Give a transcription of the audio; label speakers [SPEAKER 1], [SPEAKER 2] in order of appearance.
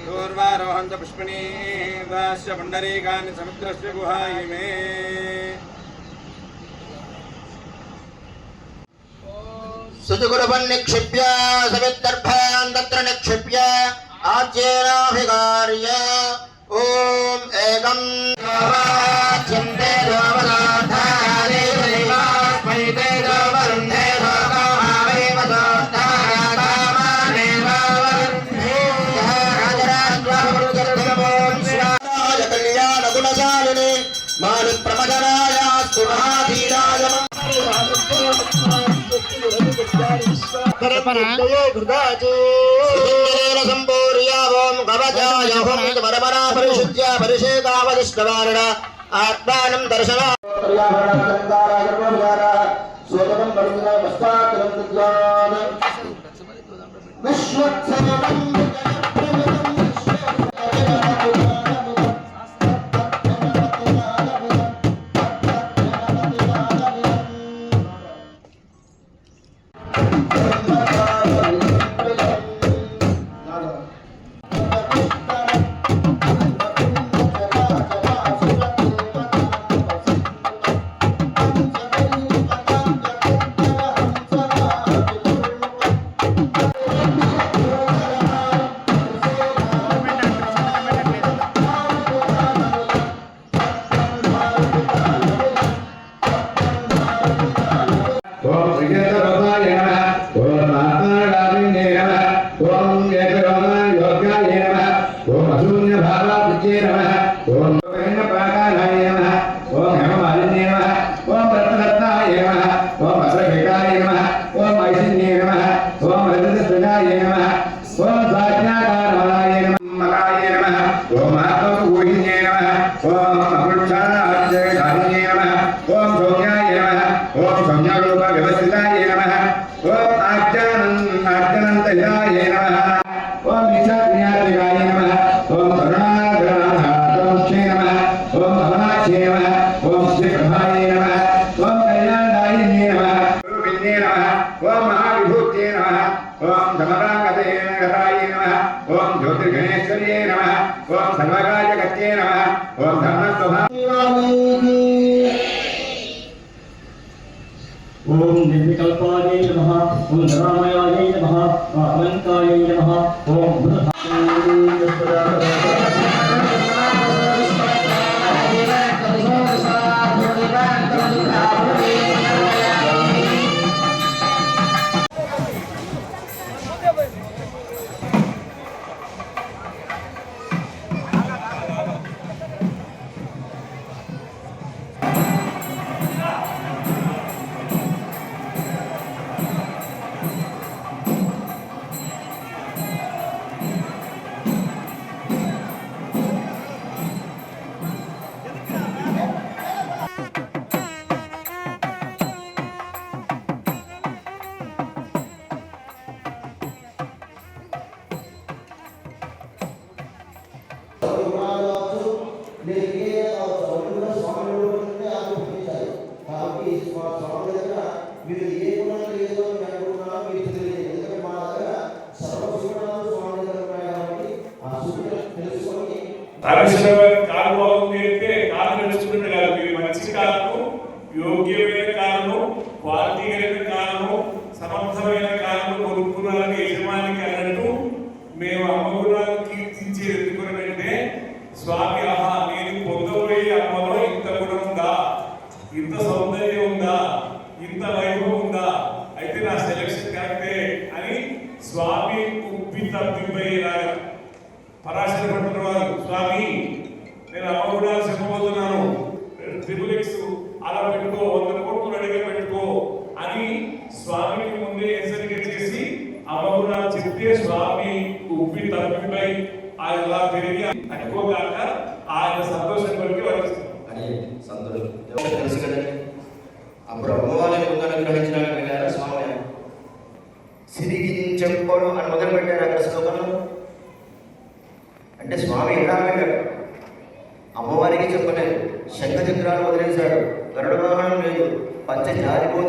[SPEAKER 1] पूर्वारोहन्त पुष्पिणी दास्य पुण्डरीकानि समुद्रस्य गुहाय मे
[SPEAKER 2] सुजुगुरुवन् निक्षिप्य सवितर्भान् तत्र निक्षिप्य आज्येनाभिकार्य ॐ एकं चिन्ते दोवदाधारे देवास्मैते दोवरुन्धे मानि प्रमदनायास्तु महाधीराय आत्मानं दर्शना
[SPEAKER 3] ओम निर्विकल्पाय नमः, ओम रामायाय नमः, अनंताय नमः, ओम
[SPEAKER 4] योग्यమైన కారణం క్వాలిటీ కలిగిన కారణం సమర్థమైన కారణం కొనుక్కున్నారని యజమానికి అన్నట్టు మేము అమ్మగుణాలను కీర్తించే ఎందుకునంటే స్వామి ఆహా నేను పొందబోయే అమ్మలో ఇంత గుణం ఉందా, ఇంత సౌందర్యం ఉందా, ఇంత వైభవం ఉందా, అయితే నా సెలక్షన్ కరెక్టే అని స్వామి ఉప్పి తప్పిపోయేలాగా పరాశర పట్టిన వారు స్వామి నేను అమ్మగుణాలు చెప్పబోతున్నాను, ట్రిపుల్ ఎక్స్ అలా పెట్టుకో, 100 కోట్లు అడిగి పెట్టుకో అని స్వామికి ముందే భక్తిపై ఆయన అలా పెరిగి తక్కువగాక ఆయన సంతోషం కొరికి వర్తిస్తుంది
[SPEAKER 2] అని సంతోషం తెలుసు కదండి. అప్పుడు అమ్మవారిని ముందు అనుగ్రహించడానికి వెళ్ళారా స్వామి. సిరిగించెప్పుడు అని మొదలు పెట్టారు అక్కడ శ్లోకంలో. అంటే స్వామి ఎలా వెళ్ళాడు, అమ్మవారికి చెప్పలేదు, శంఖ చక్రాలు వదిలేశాడు, గరుడ వాహనం లేదు, పంచ జారిపోతుంది.